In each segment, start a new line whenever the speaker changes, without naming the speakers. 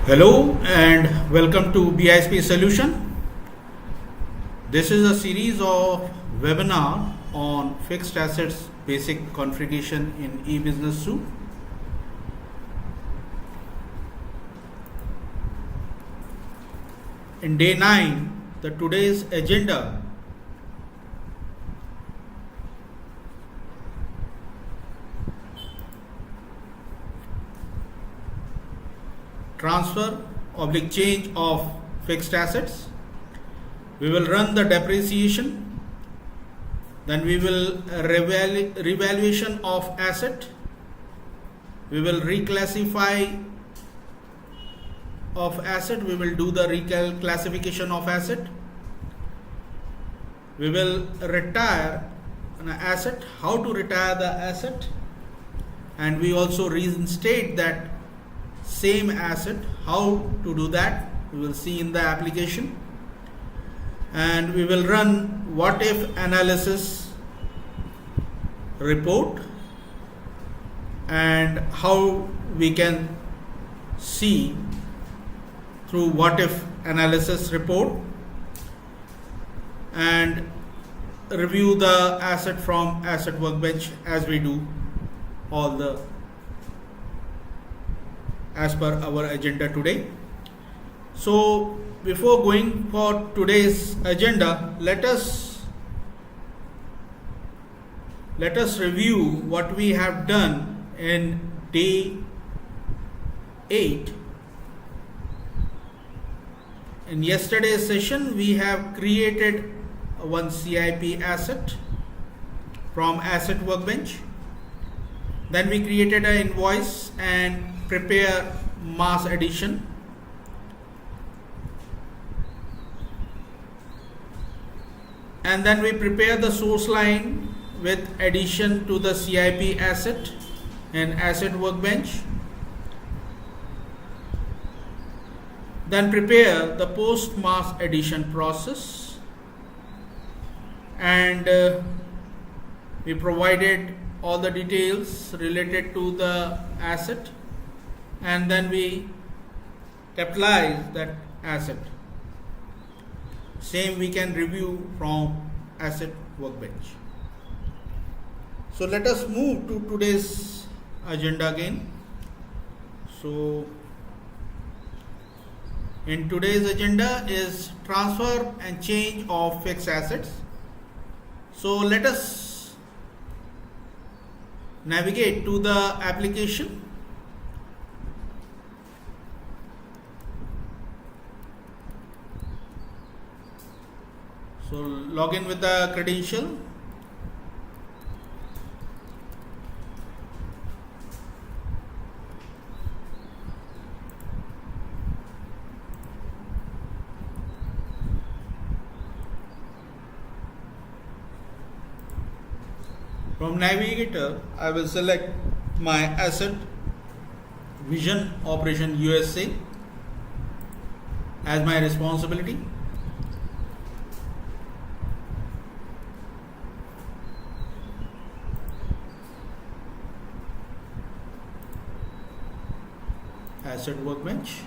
Hello and welcome to BISP Solution. This is a series of webinar on fixed assets basic configuration in eBusiness Suite. In day 9, today's agenda transfer / change of fixed assets. We will run the depreciation, then we will revaluation of asset, we will reclassify of asset, we will do the reclassification of asset, we will retire an asset, how to retire the asset, and we also reinstate that same asset. How to do that we will see in the application, and we will run what if analysis report and how we can see through what if analysis report and review the asset from asset workbench as we do all the as per our agenda today. So before going for today's agenda, let us review what we have done in day 8. In yesterday's session, we have created one CIP asset from asset workbench. Then we created an invoice and prepare mass addition. And then we prepare the source line with addition to the CIP asset and asset workbench. Then prepare the post mass addition process, and we provided all the details related to the asset, and then we capitalize that asset. Same we can review from asset workbench. So let us move to today's agenda again. So in today's agenda is transfer and change of fixed assets. So let us navigate to the application. So log in with the credential. From navigator, I will select my asset Vision Operation USA as my responsibility. Asset workbench.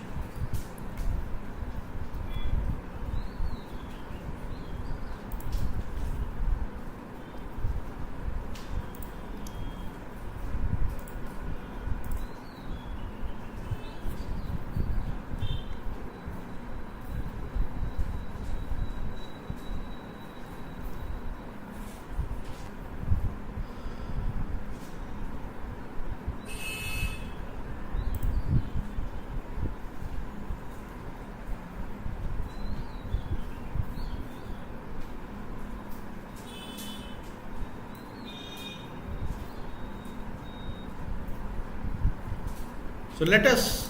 So let us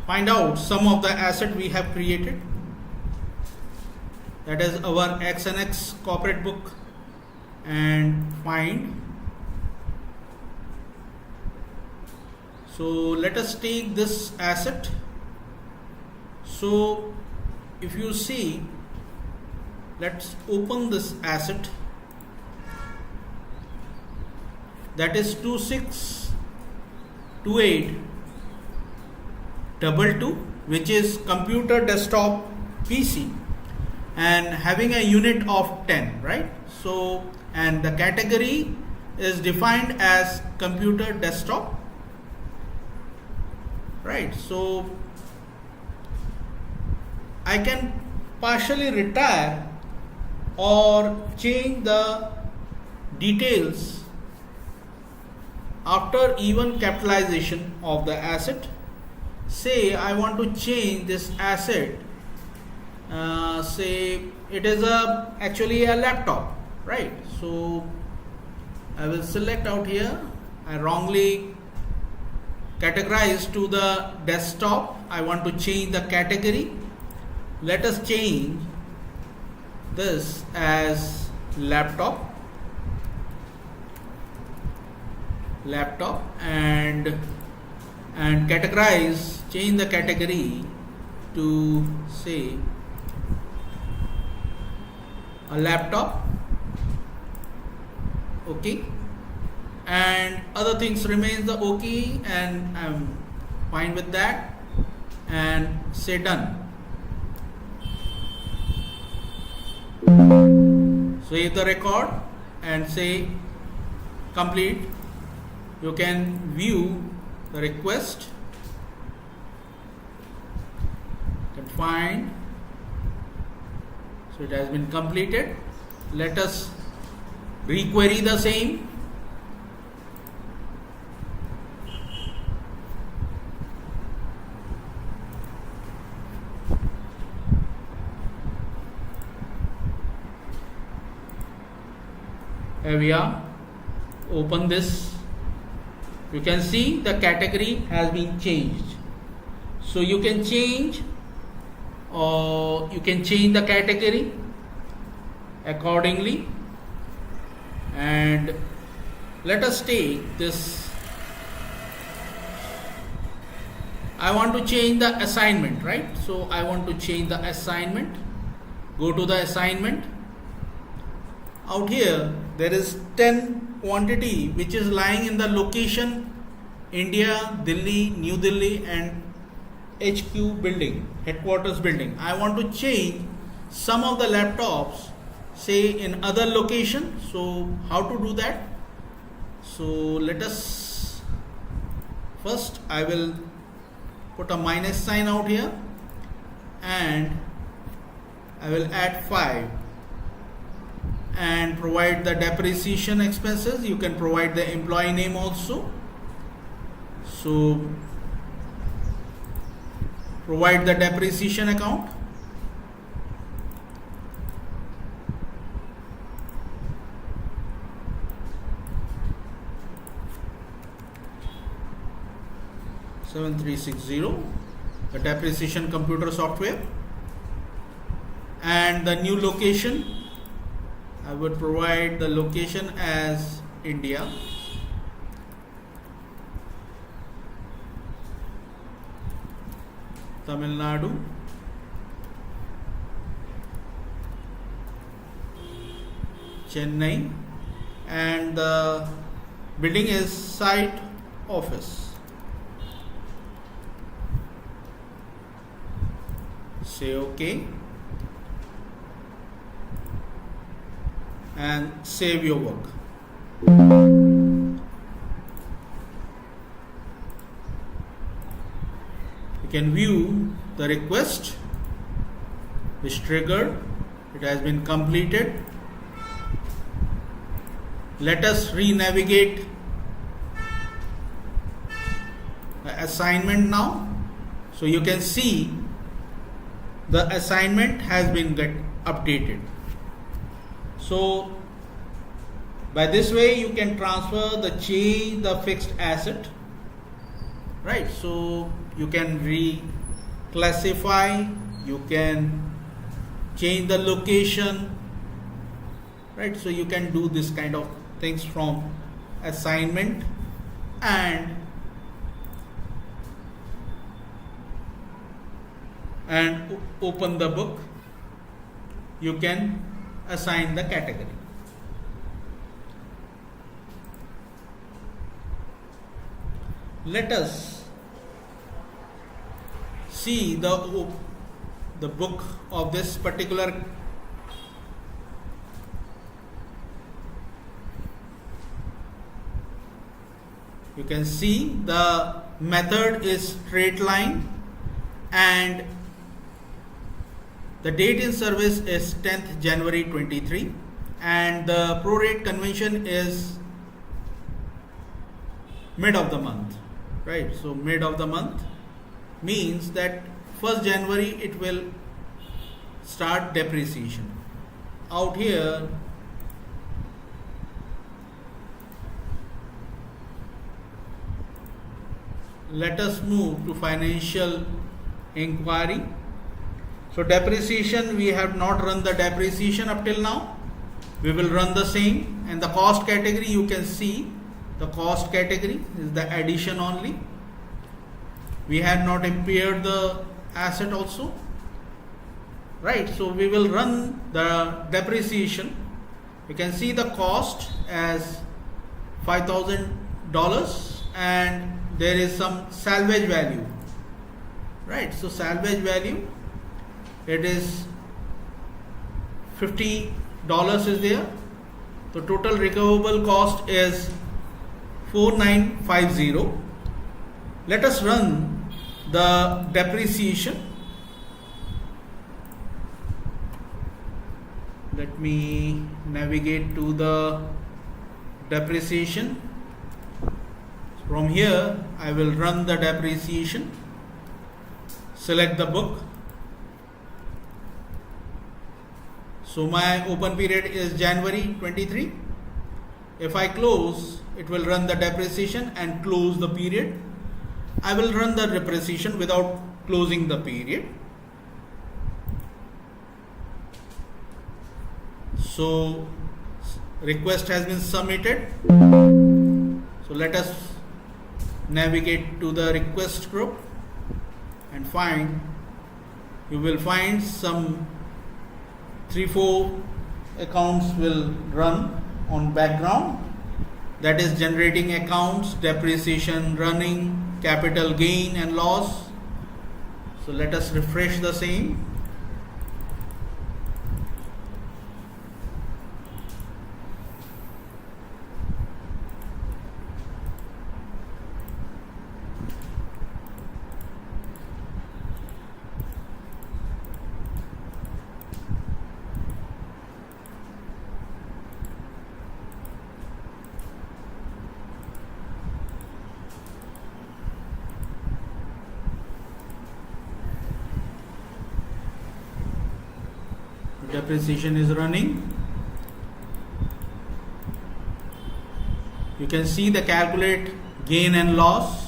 find out some of the asset we have created. That is our XNX corporate book, and find. So let us take this asset. So if you see, let's open this asset. That is 262822 which is computer desktop PC and having a unit of 10, right? So, and the category is defined as computer desktop, right? So I can partially retire or change the details after even capitalization of the asset. Say I want to change this asset, say it is actually a laptop, right? So I will select out here. I wrongly categorized to the desktop. I want to change the category. Let us change this as laptop and change the category to say a laptop. Okay, and other things remains the okay, and I'm fine with that, and say done. Save the record and say complete. You can view the request, you can find, so it has been completed. Let us re-query the same. Here we are. Open this. You can see the category has been changed. So you can change the category accordingly. And let us take this. I want to change the assignment, right? So I want to change the assignment. Go to the assignment. Out here there is 10 quantity which is lying in the location India, Delhi, New Delhi and HQ building, headquarters building. I want to change some of the laptops, say in other location. So how to do that? So let us first, I will put a minus sign out here and I will add 5 and provide the depreciation expenses. You can provide the employee name also. So provide the depreciation account. (7360), the depreciation computer software, and the new location. I would provide the location as India. Tamil Nadu. Chennai. And the building is site office. Say OK. And save your work. You can view the request which triggered. It has been completed. Let us re-navigate the assignment now. So you can see the assignment has been updated. So by this way you can transfer change the fixed asset, right? So you can reclassify, you can change the location, right? So you can do this kind of things from assignment, and open the book. You can assign the category. Let us see the book of this particular you can see the method is straight line and the date in service is 10th January 23 and the prorate convention is mid of the month, right? So mid of the month means that 1st January it will start depreciation. Out here let us move to financial inquiry. So depreciation, we have not run the depreciation up till now. We will run the same, and the cost category, you can see the cost category is the addition only. We had not impaired the asset also, right? So we will run the depreciation. You can see the cost as $5,000 and there is some salvage value, right? So salvage value, it is $50 is there. The total recoverable cost is 4950. Let us run the depreciation. Let me navigate to the depreciation. From here I will run the depreciation, select the book. So my open period is January 23. If I close, it will run the depreciation and close the period. I will run the depreciation without closing the period. So request has been submitted. So let us navigate to the request group and you will find some 3-4 accounts will run on background, that is generating accounts, depreciation, running, capital gain and loss. So let us refresh the same. Depreciation is running. You can see the calculate gain and loss.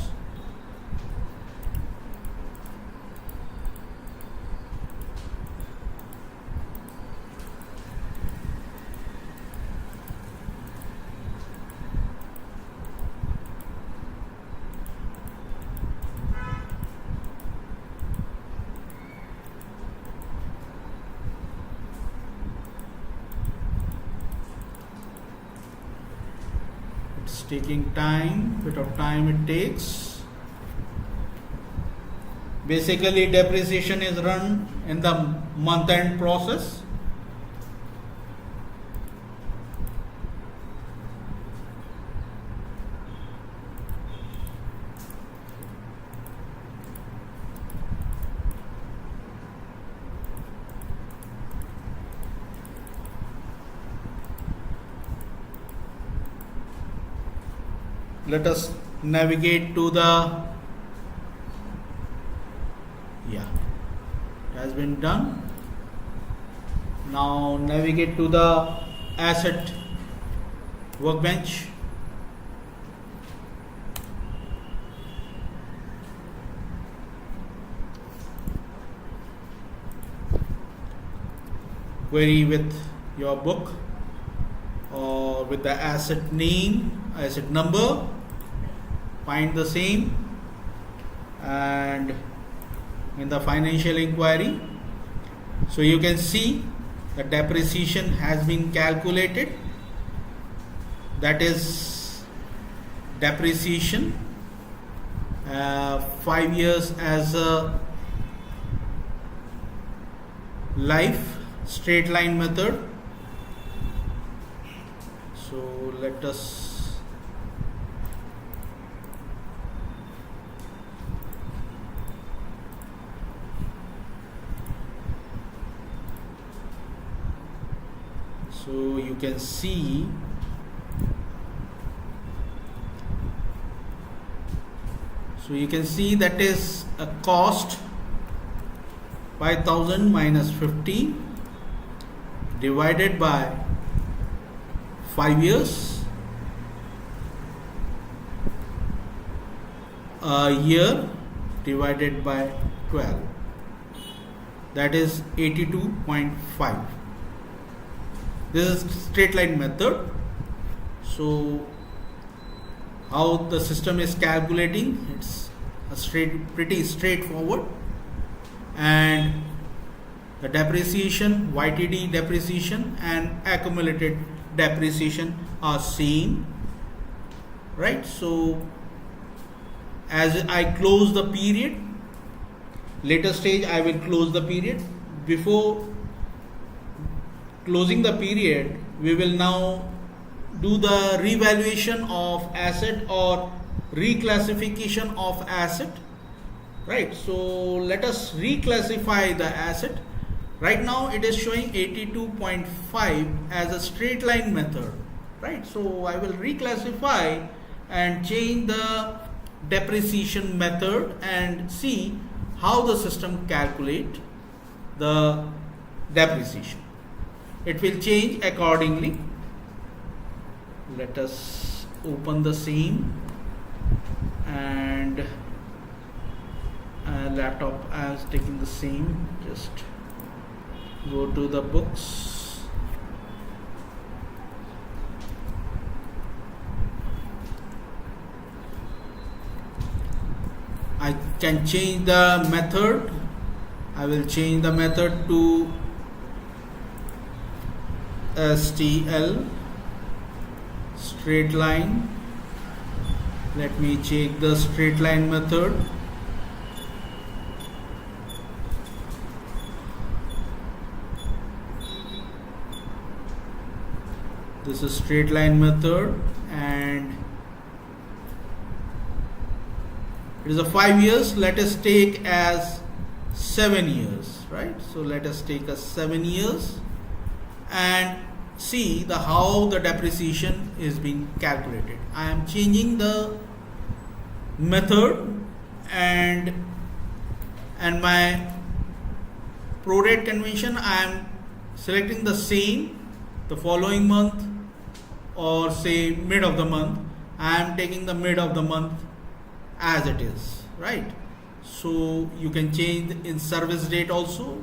Taking time, bit of time it takes. Basically depreciation is run in the month end process. Let us navigate to the it has been done. Now navigate to the asset workbench. Query with your book or with the asset name, asset number, find the same, and in the financial inquiry, so you can see the depreciation has been calculated. That is depreciation 5 years as a life straight line method. So let us so you can see that is a cost 5000 minus 50 divided by 5 years, a year divided by 12, that is 82.5. This is straight line method. So how the system is calculating, it's pretty straightforward, and the depreciation, YTD depreciation and accumulated depreciation are same, right? So as I close the period, later stage I will close the period. Before closing the period, we will now do the revaluation of asset or reclassification of asset, right? So let us reclassify the asset. Right now it is showing 82.5 as a straight line method, right? So I will reclassify and change the depreciation method and see how the system calculate the depreciation. It will change accordingly. Let us open the same, and laptop I was taking the same. Just go to the books. I can change the method. I will change the method to STL, straight line. Let me check the straight line method. This is straight line method, and it is a 5 years. Let us take as 7 years, right? So let us take as 7 years and see how the depreciation is being calculated. I am changing the method, and my prorate convention I am selecting the same, the following month, or say mid of the month. I am taking the mid of the month as it is, right? So you can change in service date also.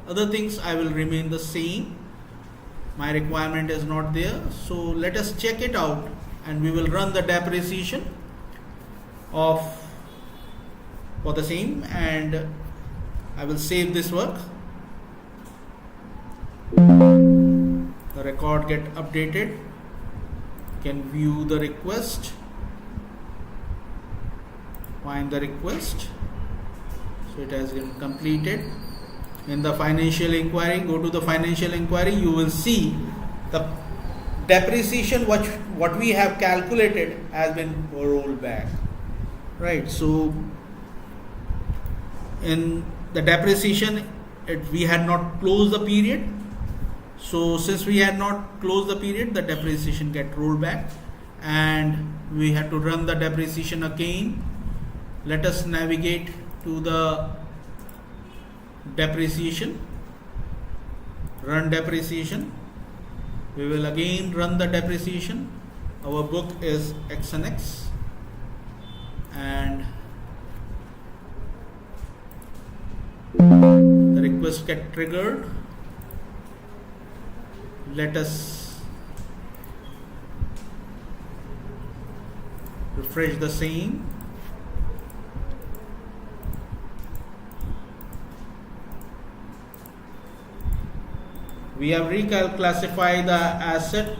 Other things I will remain the same. My requirement is not there. So let us check it out, and we will run the depreciation for the same, and I will save this work. The record get updated. You can view the request, find the request. So it has been completed. In the financial inquiry, go to the financial inquiry, you will see the depreciation what we have calculated has been rolled back, right? So in the depreciation, we had not closed the period. So since we had not closed the period, the depreciation get rolled back, and we have to run the depreciation again. Let us navigate to the depreciation, run depreciation. We will again run the depreciation. Our book is XNX, and the request get triggered. Let us refresh the same. We have reclassified the asset.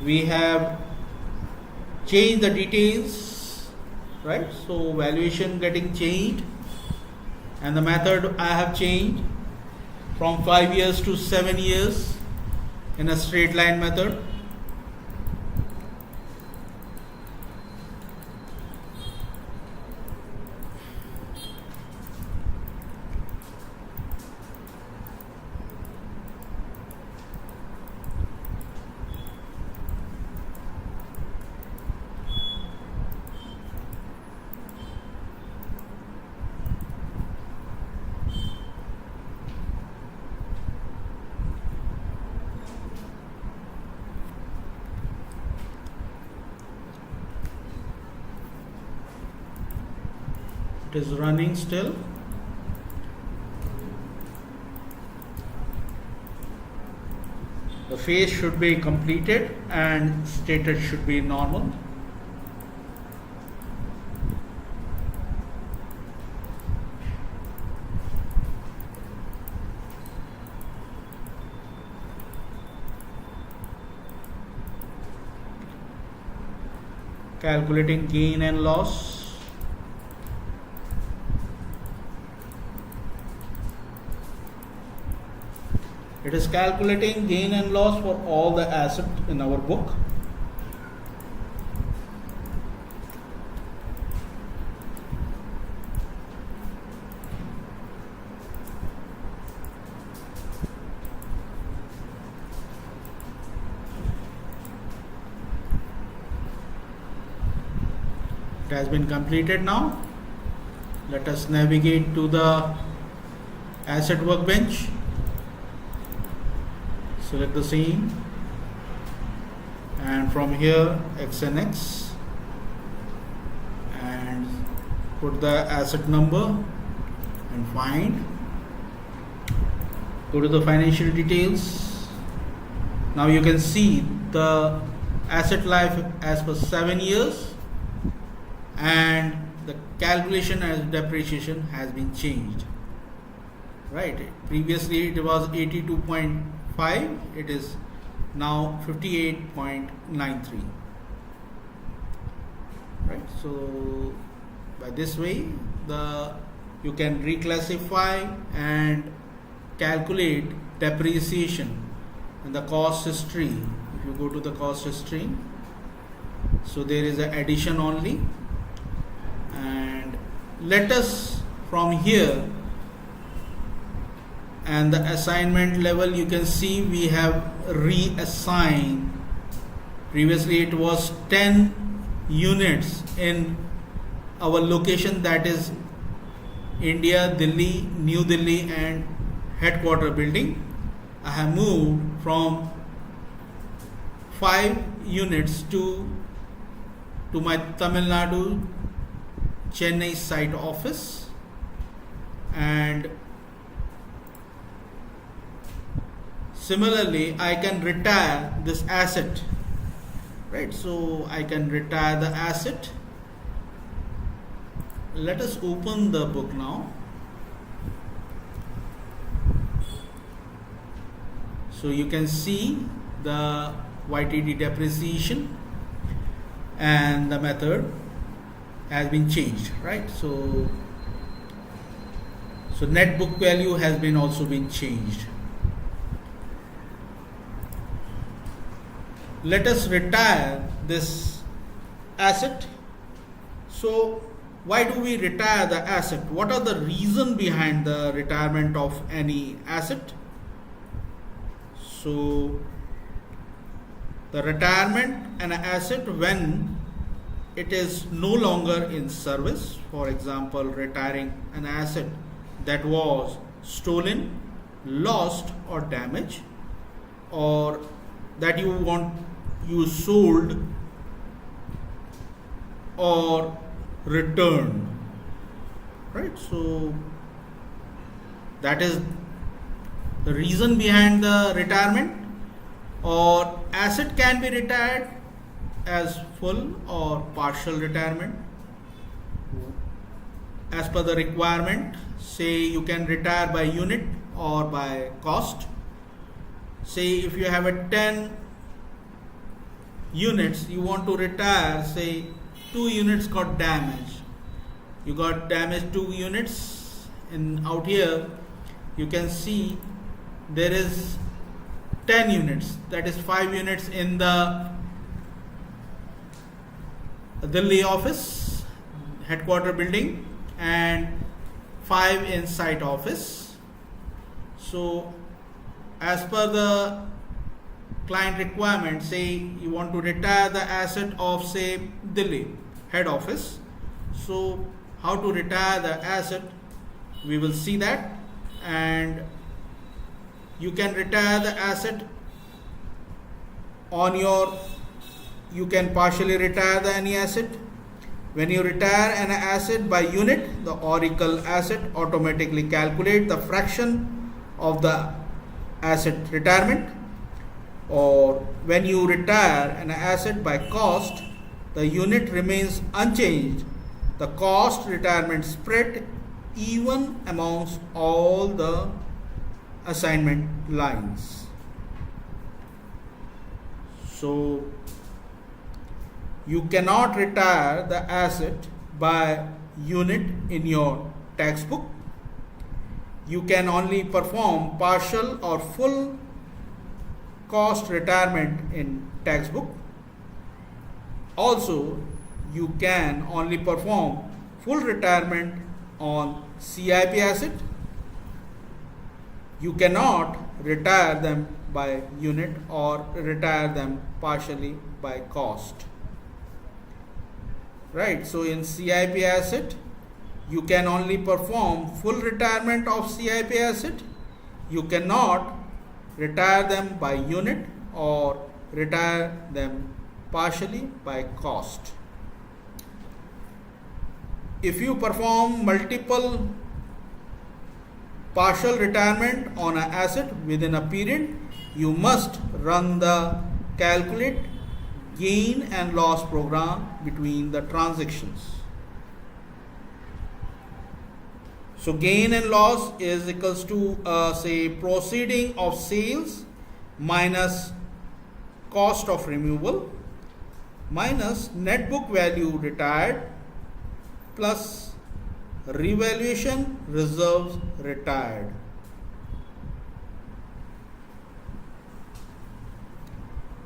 We have changed the details, right? So valuation getting changed, and the method I have changed. from 5 years to 7 years in a straight line method. It is running still. The phase should be completed and status should be normal. Calculating gain and loss. It is calculating gain and loss for all the assets in our book. It has been completed now. Let us navigate to the asset workbench. Select the same, and from here X and X, and put the asset number and find. Go to the financial details. Now you can see the asset life as per 7 years, and the calculation as depreciation has been changed. Right, previously it was 82.5, it is now 58.93. Right, so by this way you can reclassify and calculate depreciation in the cost history. If you go to the cost history, so there is an addition only, and let us from here and the assignment level, you can see we have reassigned. Previously it was 10 units in our location, that is India, Delhi, New Delhi and headquarter building. I have moved from 5 units to my Tamil Nadu Chennai site office, and similarly I can retire this asset. Right, so I can retire the asset. Let us open the book now. So you can see the YTD depreciation and the method has been changed, right? So net book value has been also been changed. Let us retire this asset. So why do we retire the asset? What are the reason behind the retirement of any asset? So the retirement an asset when it is no longer in service. For example, retiring an asset that was stolen, lost or damaged, or that you sold or returned. Right, so that is the reason behind the retirement. Or asset can be retired as full or partial retirement as per the requirement. Say you can retire by unit or by cost. Say if you have a 10 units, you want to retire, say 2 units got damaged. You got damaged 2 units, and out here you can see there is 10 units, that is 5 units in the Delhi office, headquarter building, and 5 in site office. So as per the client requirement, say you want to retire the asset of, say, Delhi head office. So how to retire the asset, we will see that. And you can retire the asset on your, you can partially retire any asset. When you retire an asset by unit, the Oracle asset automatically calculate the fraction of the asset retirement. Or when you retire an asset by cost, the unit remains unchanged. The cost retirement spread even amongst all the assignment lines. So you cannot retire the asset by unit in your textbook. You can only perform partial or full cost retirement in textbook. Also, you can only perform full retirement on CIP asset. You cannot retire them by unit or retire them partially by cost. Right, so in CIP asset, you can only perform full retirement of CIP asset. You cannot retire them by unit or retire them partially by cost. If you perform multiple partial retirement on an asset within a period, you must run the calculate gain and loss program between the transactions. So gain and loss is equals to say proceeding of sales minus cost of removal minus net book value retired plus revaluation reserves retired.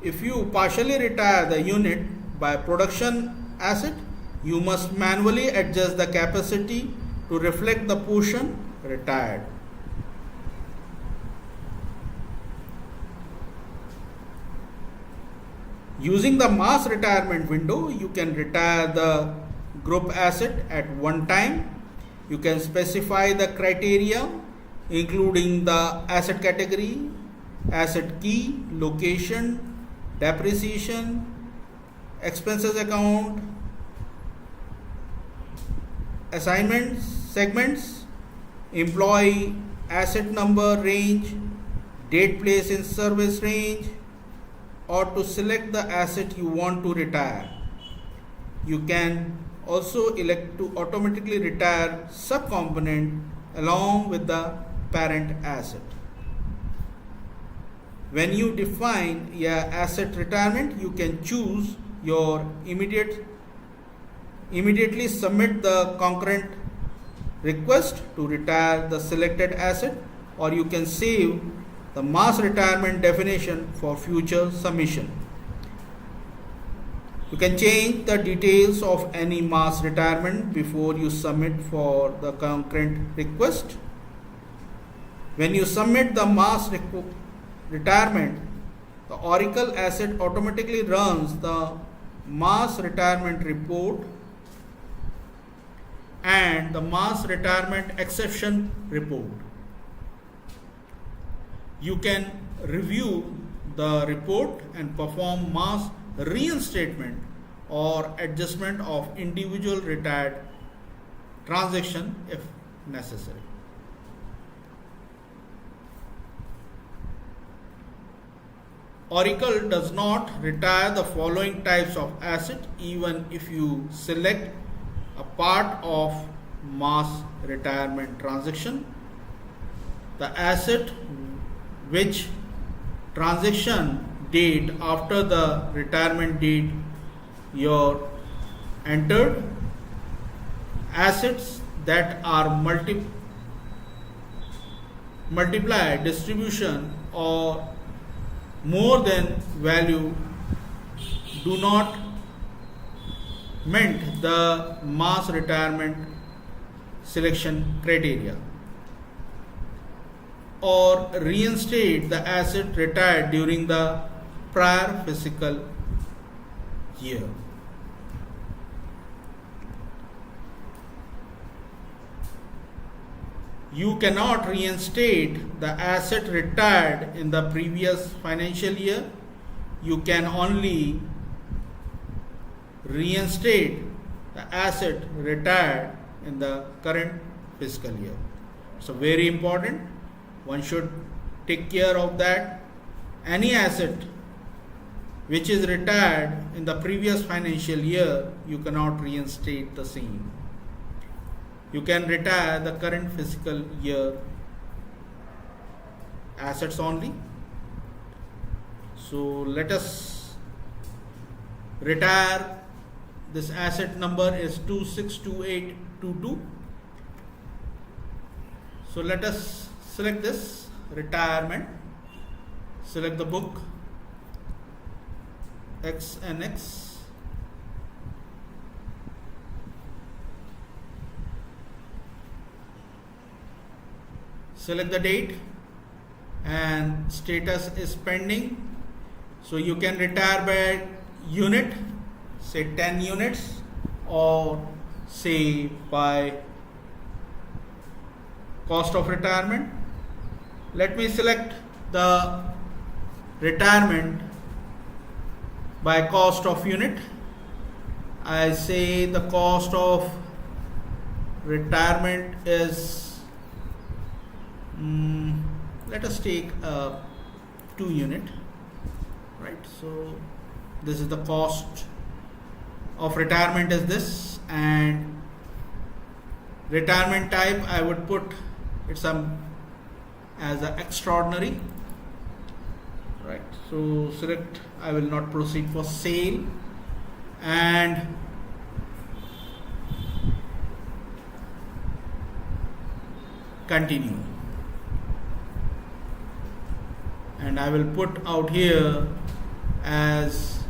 If you partially retire the unit by production asset, you must manually adjust the capacity to reflect the portion retired. Using the mass retirement window, you can retire the group asset at one time. You can specify the criteria including the asset category, asset key, location, depreciation, expenses account, assignments, segments, employee asset number range, date place in service range, or to select the asset you want to retire. You can also elect to automatically retire subcomponent along with the parent asset. When you define your asset retirement, you can choose your immediately submit the concurrent request to retire the selected asset, or you can save the mass retirement definition for future submission. You can change the details of any mass retirement before you submit for the concurrent request. When you submit the mass retirement, the Oracle asset automatically runs the mass retirement report and the mass retirement exception report. You can review the report and perform mass reinstatement or adjustment of individual retired transaction if necessary. Oracle does not retire the following types of asset even if you select a part of mass retirement transaction. The asset which transaction date after the retirement date you entered, assets that are multiply distribution or more than value do not meet the mass retirement selection criteria, or reinstate the asset retired during the prior fiscal year. You cannot reinstate the asset retired in the previous financial year. You can only reinstate the asset retired in the current fiscal year. So very important. One should take care of that. Any asset which is retired in the previous financial year, you cannot reinstate the same. You can retire the current fiscal year assets only. So let us retire. This asset number is 262822. So let us select this retirement. Select the book X and X. Select the date and status is pending. So you can retire by unit, say 10 units, or say by cost of retirement. Let me select the retirement by cost of unit. I say the cost of retirement is let us take 2 unit, right? So this is the cost of retirement is this, and retirement type I would put it's as a extraordinary, right? So select, I will not proceed for sale, and continue. And I will put out here as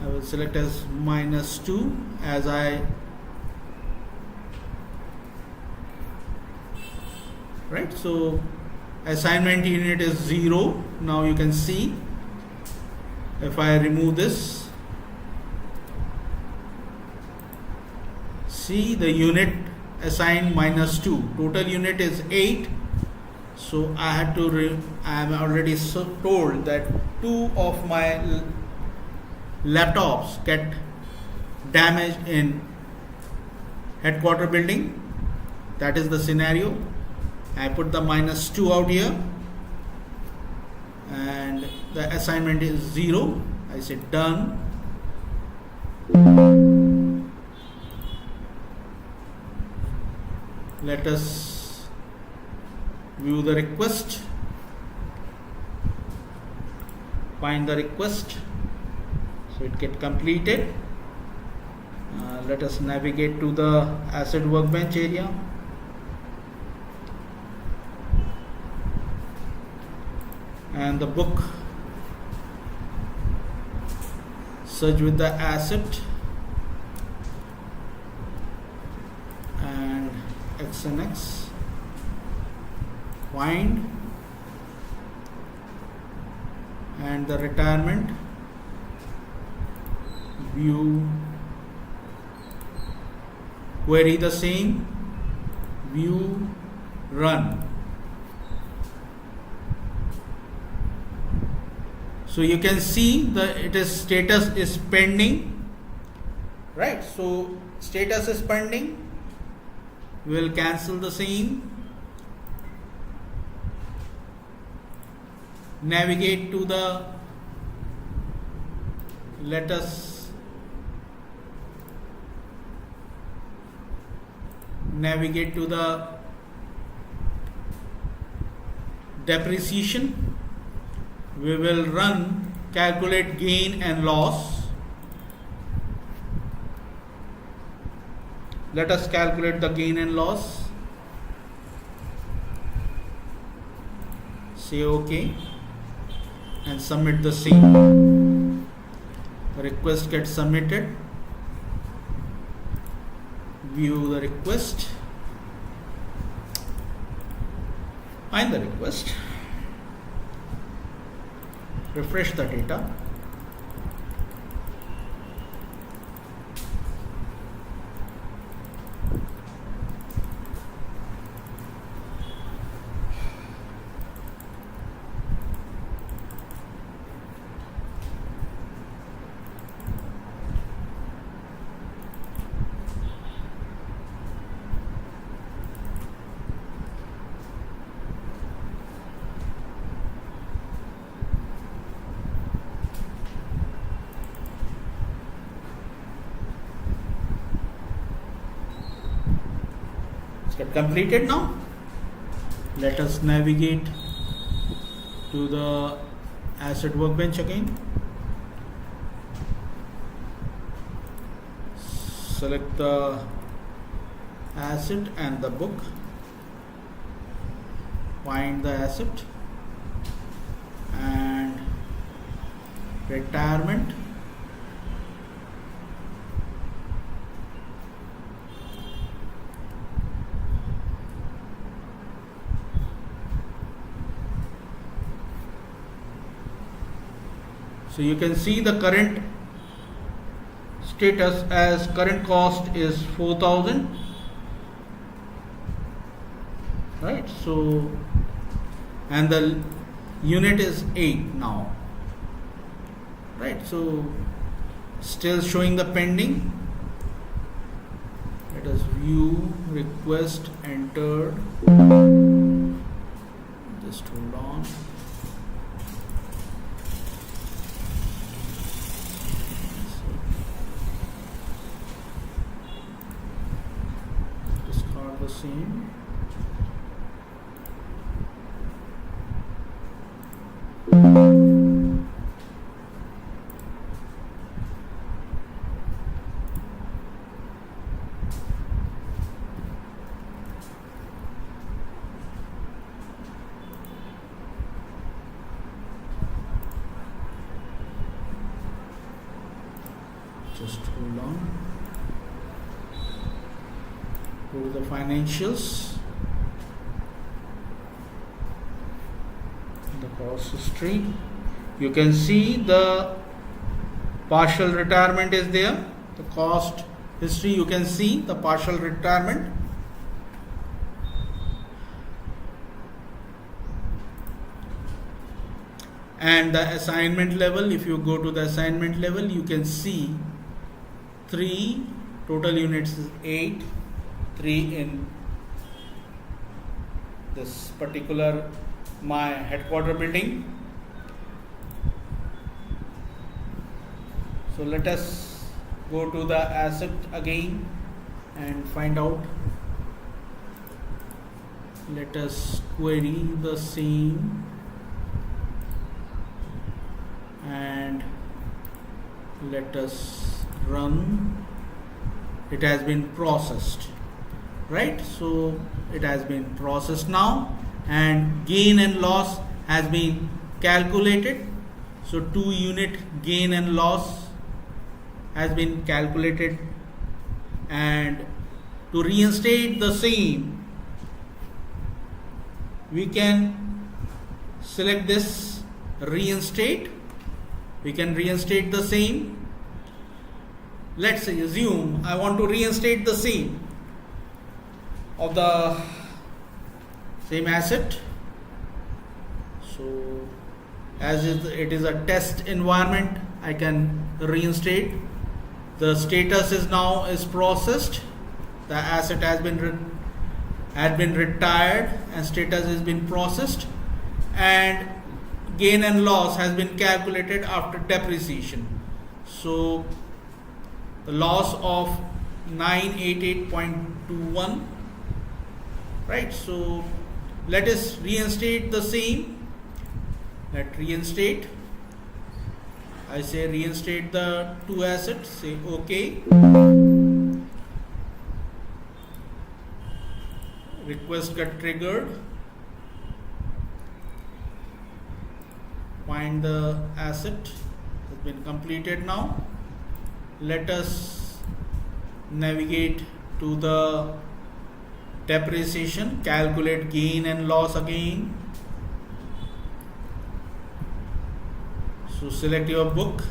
I will select as -2 as right. So assignment unit is 0. Now you can see if I remove this, see the unit assigned -2, total unit is 8. So I had to I am already told that 2 of my laptops get damaged in headquarter building. That is the scenario. I put the -2 out here, and the assignment is 0. I say done. Let us view the request, find the request, so it get completed. Let us navigate to the asset workbench area. And the book, search with the asset and X and X, find, and the retirement, view, query the same, view, run. So you can see it is status is pending, right? So status is pending. We will cancel the same. Navigate to the, let us navigate to the depreciation. We will run calculate gain and loss. Let us calculate the gain and loss. say OK and submit the same. The request gets submitted. View the request. Find the request. Refresh the data. Get completed now. Let us navigate to the asset workbench again. Select the asset and the book. Find the asset and retirement. So you can see the current status as current cost is 4,000, right? So and the unit is 8 now, right? So still showing the pending. Let us view request entered. Just hold on. The same. Just hold on. Go to the financials, the cost history. You can see the partial retirement is there. The cost history, you can see the partial retirement. And the assignment level, if you go to the assignment level, you can see 3 total units is 8. 3 in this particular my headquarter building. So let us go to the asset again and find out. Let us query the same and let us run. It has been processed. Right, so it has been processed now and gain and loss has been calculated. So 2 unit gain and loss has been calculated, and to reinstate the same we can select this reinstate. We can reinstate the same. Let's say assume I want to reinstate the same of the same asset. So as it is a test environment, I can reinstate. The status is now is processed. The asset has been retired and status has been processed, and gain and loss has been calculated after depreciation. So the loss of 988.21. Right, so let us reinstate the same. Let reinstate. I say reinstate the 2 assets. Say OK. Request got triggered. find the asset has been completed now. Let us navigate to the depreciation, calculate gain and loss again. So select your book,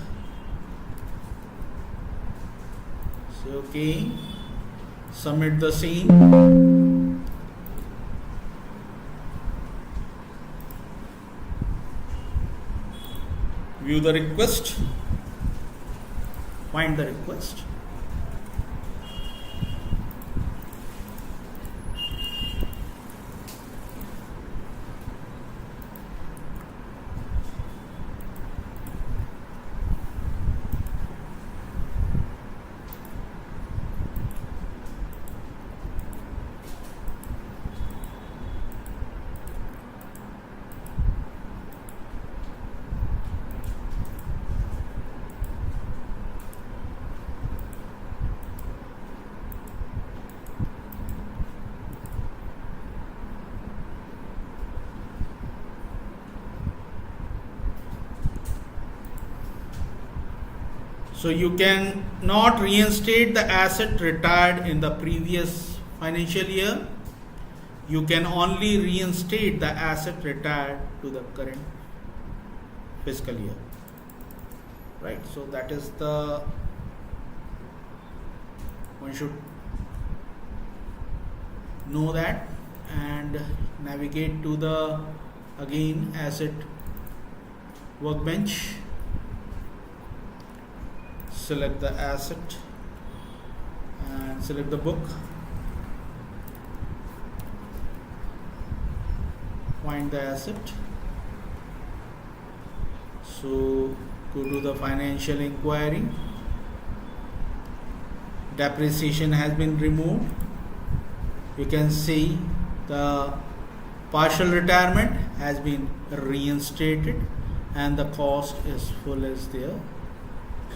say okay, submit the same. View the request, find the request. So you can not reinstate the asset retired in the previous financial year. You can only reinstate the asset retired to the current fiscal year. Right? So that is the one should know that, and navigate to the again asset workbench. Select the asset and select the book. Find the asset. So go to the financial inquiry. Depreciation has been removed. You can see the partial retirement has been reinstated and the cost is full as there.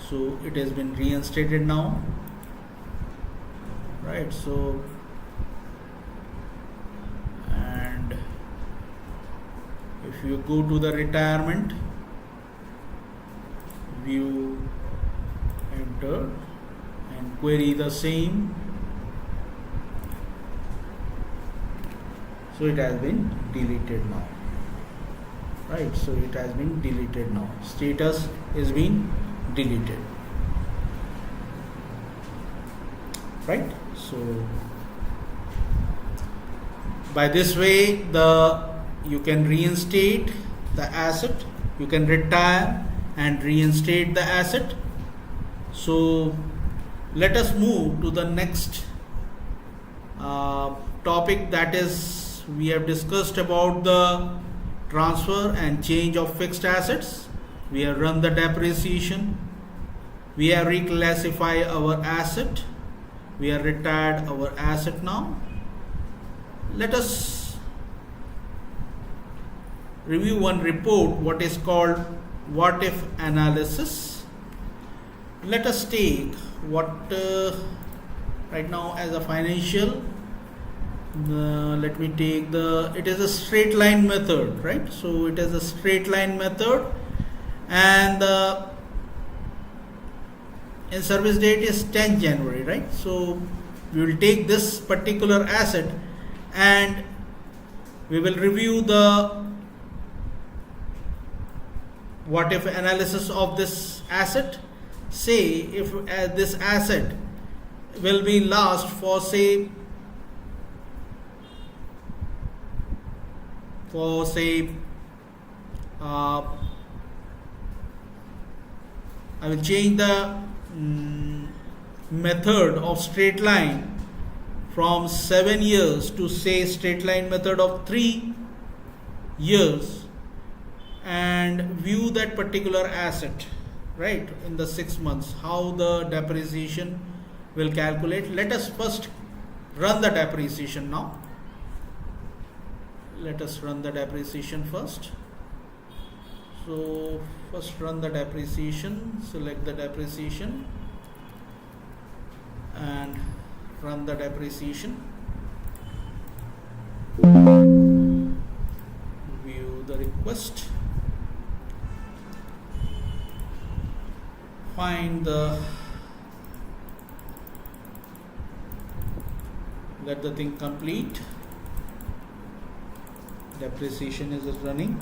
So it has been reinstated now, right? So, and if you go to the retirement, view, enter, and query the same. So it has been deleted now, right? So it has been deleted now. Status is being deleted, right? So by this way you can reinstate the asset, you can retire and reinstate the asset. So let us move to the next topic, that is we have discussed about the transfer and change of fixed assets. We have run the depreciation, we have reclassified our asset, we have retired our asset now. Let us review one report, what is called what if analysis. Let us take what right now as a financial, let me take it is a straight line method, right? So it is a straight line method, and in service date is 10 January, right? So we will take this particular asset and we will review the what if analysis of this asset. Say if this asset will be last for say I will change the method of straight line from 7 years to say straight line method of 3 years, and view that particular asset, right, in the 6 months, how the depreciation will calculate. Let us first run the depreciation now. Let us run the depreciation first. So first run the depreciation, select the depreciation and run the depreciation. View the request, find let the thing complete. Depreciation is running.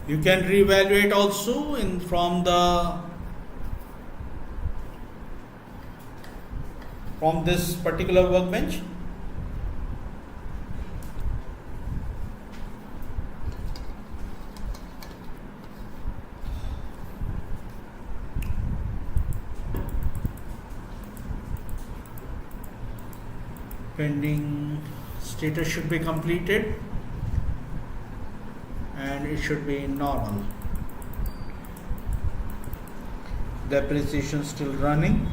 You can reevaluate also from this particular workbench. Pending status should be completed. And it should be normal. Depreciation still running.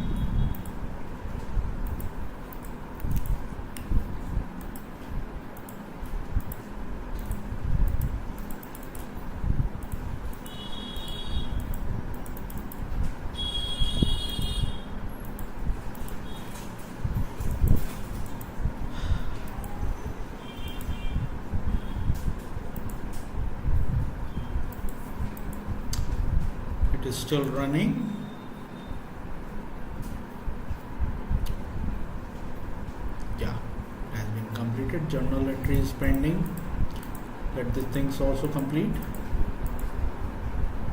It is still running. Yeah, it has been completed. Journal entry is pending. Let these things also complete.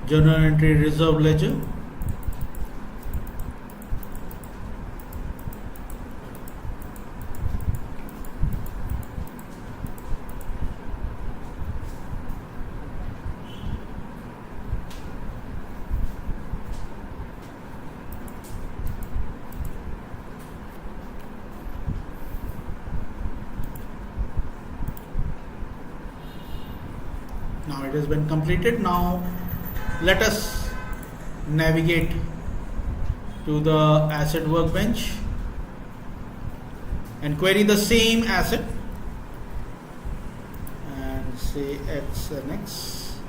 Journal entry reserve ledger. Now it has been completed. Now let us navigate to the asset workbench and query the same asset and say X and X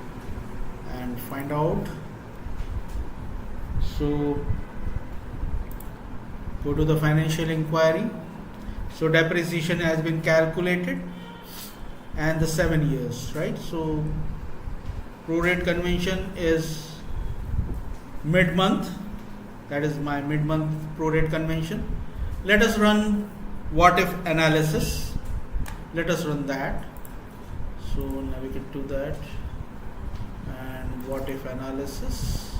and find out. So go to the financial inquiry. So depreciation has been calculated and the 7 years, right? So prorate convention is mid-month. That is my mid-month prorate convention. Let us run what if analysis. Let us run that. So navigate to that and what if analysis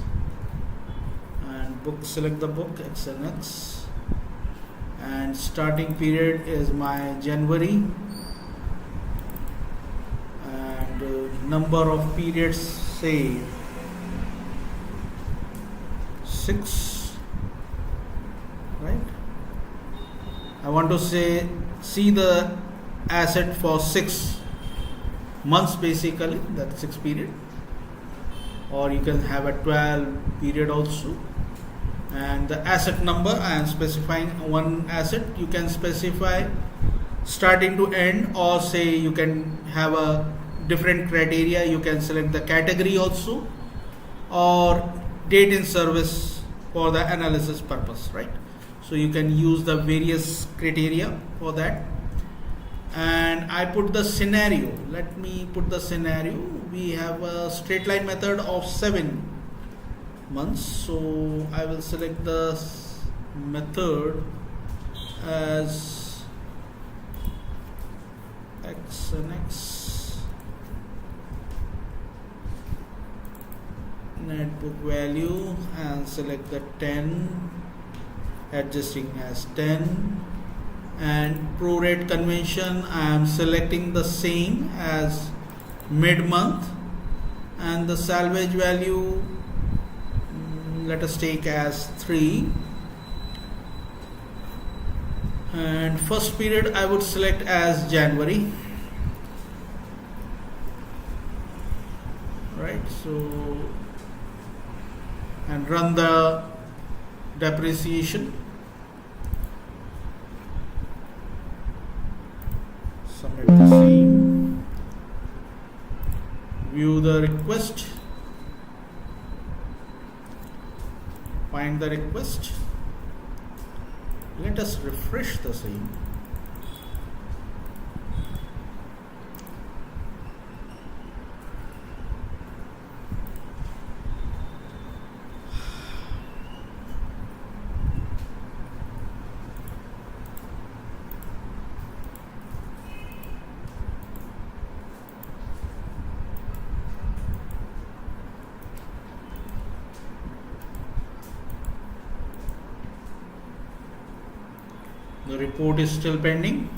and book, select the book X and X, and starting period is my January. Number of periods, say 6, right? I want to see the asset for 6 months, basically that's 6 period, or you can have a 12 period also. And the asset number, I am specifying one asset. You can specify starting to end, or say you can have a different criteria. You can select the category also, or date in service for the analysis purpose, right? So you can use the various criteria for that. And I put the scenario. Let me put the scenario. We have a straight line method of 7 months. So I will select the method as X and X. Net book value and select the 10, adjusting as 10, and prorate convention I am selecting the same as mid-month, and the salvage value let us take as 3, and first period I would select as January, right? So and run the depreciation. view the request, find the request. Let us refresh the same. The report is still pending.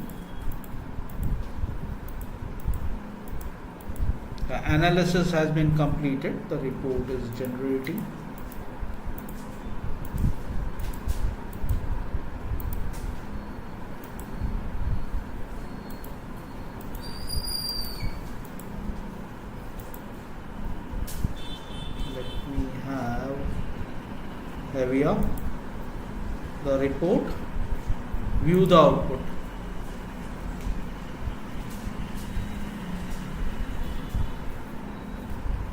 The analysis has been completed. The report is generating. Let me have, here we are, the report. View the output.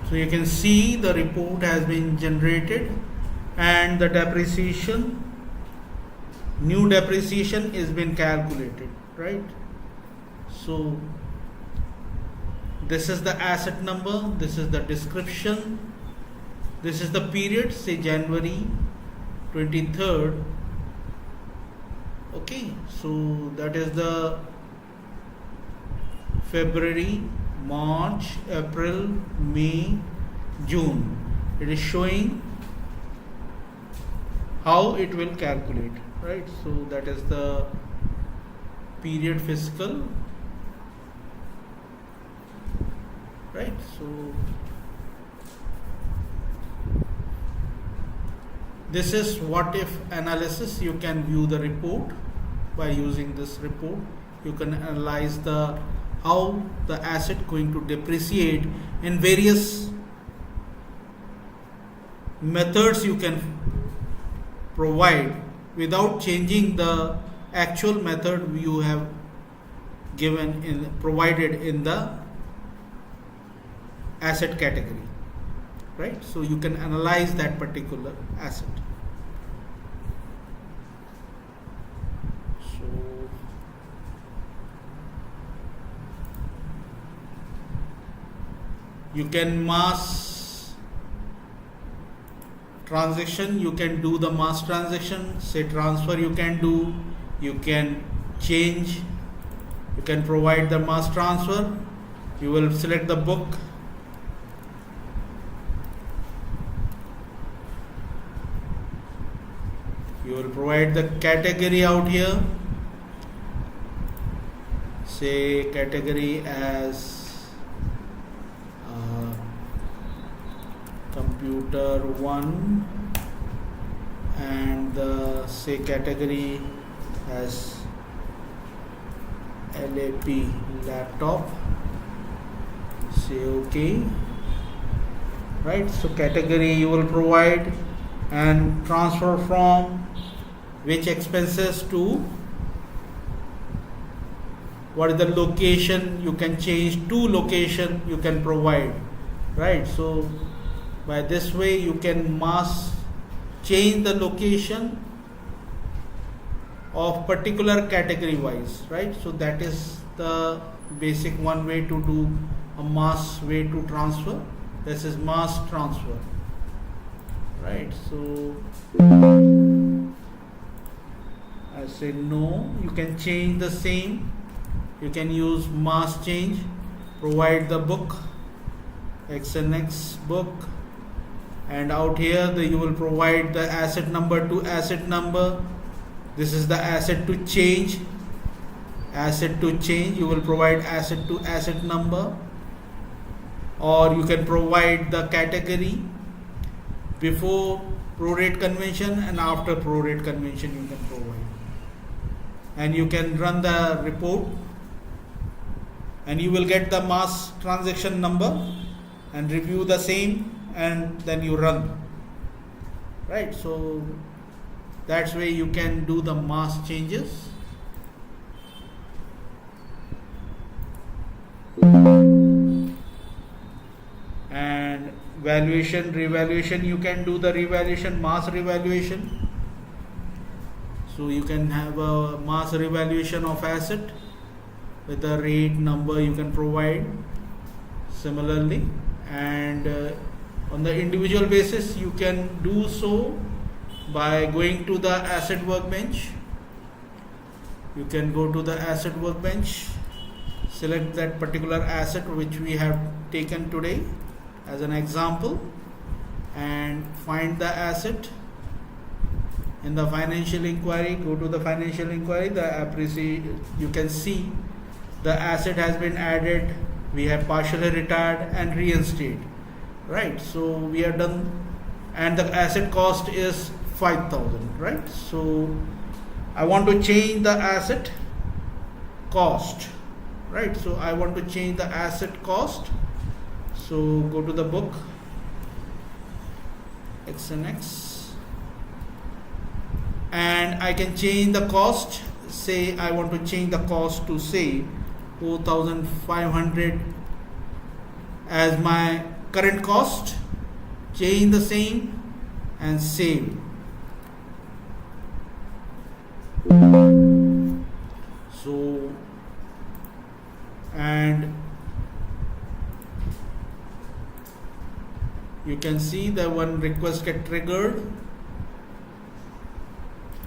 So you can see the report has been generated and the depreciation, new depreciation is been calculated, right? So this is the asset number, this is the description, this is the period, say January 23rd. Okay, so that is the February, March, April, May, June. It is showing how it will calculate, right? So that is the period fiscal, right? So this is what if analysis. You can view the report by using this report. You can analyze the how the asset going to depreciate in various methods you can provide without changing the actual method you have given in provided in the asset category, right? So you can analyze that particular asset. So you can mass transaction, you can do the mass transaction, say transfer you can do, you can change, you can provide the mass transfer. You will select the book, you will provide the category out here, say category as computer 1 and the say category as LAP laptop, say OK, right? So category you will provide and transfer from which expenses to what is the location. You can change to location, you can provide, right? So by this way you can mass change the location of particular category wise, right? So that is the basic one way to do a mass way to transfer. This is mass transfer, right? So I say no, you can change the same, you can use mass change, provide the book XNX book, and out here you will provide the asset number to asset number. This is the asset to change, you will provide asset to asset number, or you can provide the category before prorate convention and after prorate convention you can provide, and you can run the report and you will get the mass transaction number and review the same and then you run, right? So that's way you can do the mass changes. revaluation, you can do the revaluation, mass revaluation. So you can have a mass revaluation of asset with the rate number you can provide similarly, and on the individual basis you can do so by going to the asset workbench. You can go to the asset workbench, select that particular asset which we have taken today as an example, and find the asset in the financial inquiry. Go to the financial inquiry, you can see the asset has been added, we have partially retired and reinstated, right? So we are done, and the asset cost is 5,000, right? So I want to change the asset cost, right? So I want to change the asset cost. So go to the book, XNX, and I can change the cost. Say I want to change the cost to say 4,500 as my current cost. Change the same and save. So, and you can see the one request get triggered.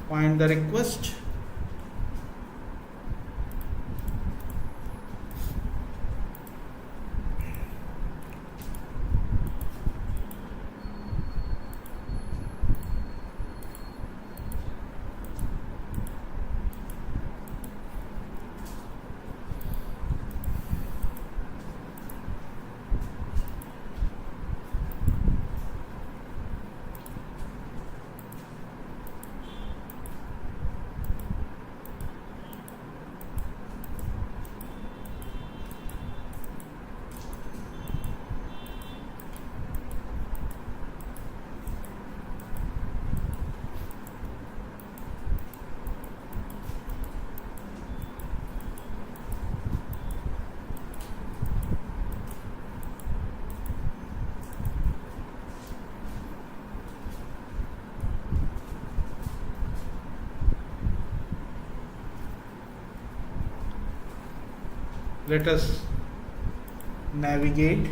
Find the request. Let us navigate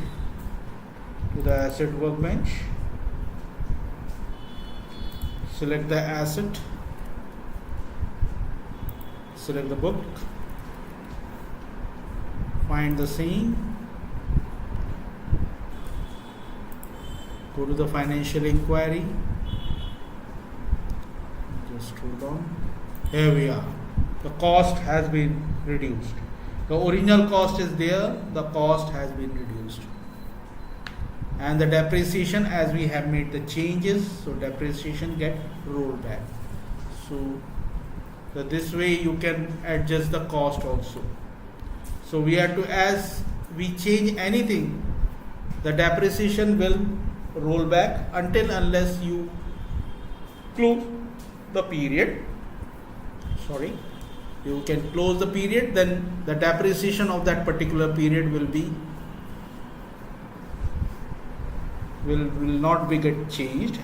to the asset workbench. Select the asset, select the book, find the same, go to the financial inquiry, just scroll down. Here we are. The cost has been reduced. The original cost is there, the cost has been reduced. And the depreciation, as we have made the changes, so depreciation get rolled back. So this way you can adjust the cost also. So we have to, as we change anything, the depreciation will roll back until unless you close the period. Sorry. You can close the period, then the depreciation of that particular period will not be get changed,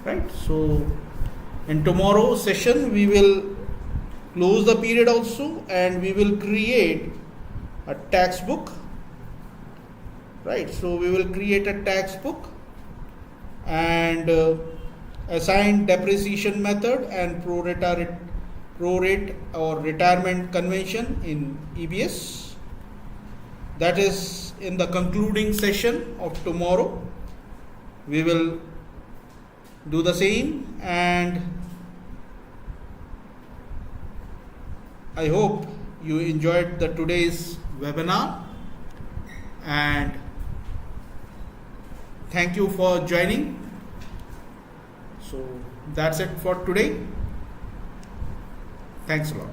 right? So in tomorrow's session we will close the period also, and we will create a tax book, right? So we will create a tax book and assign depreciation method and prorate or retirement convention in EBS. That is in the concluding session of tomorrow. We will do the same, and I hope you enjoyed the today's webinar, and thank you for joining. So that's it for today. Thanks a lot.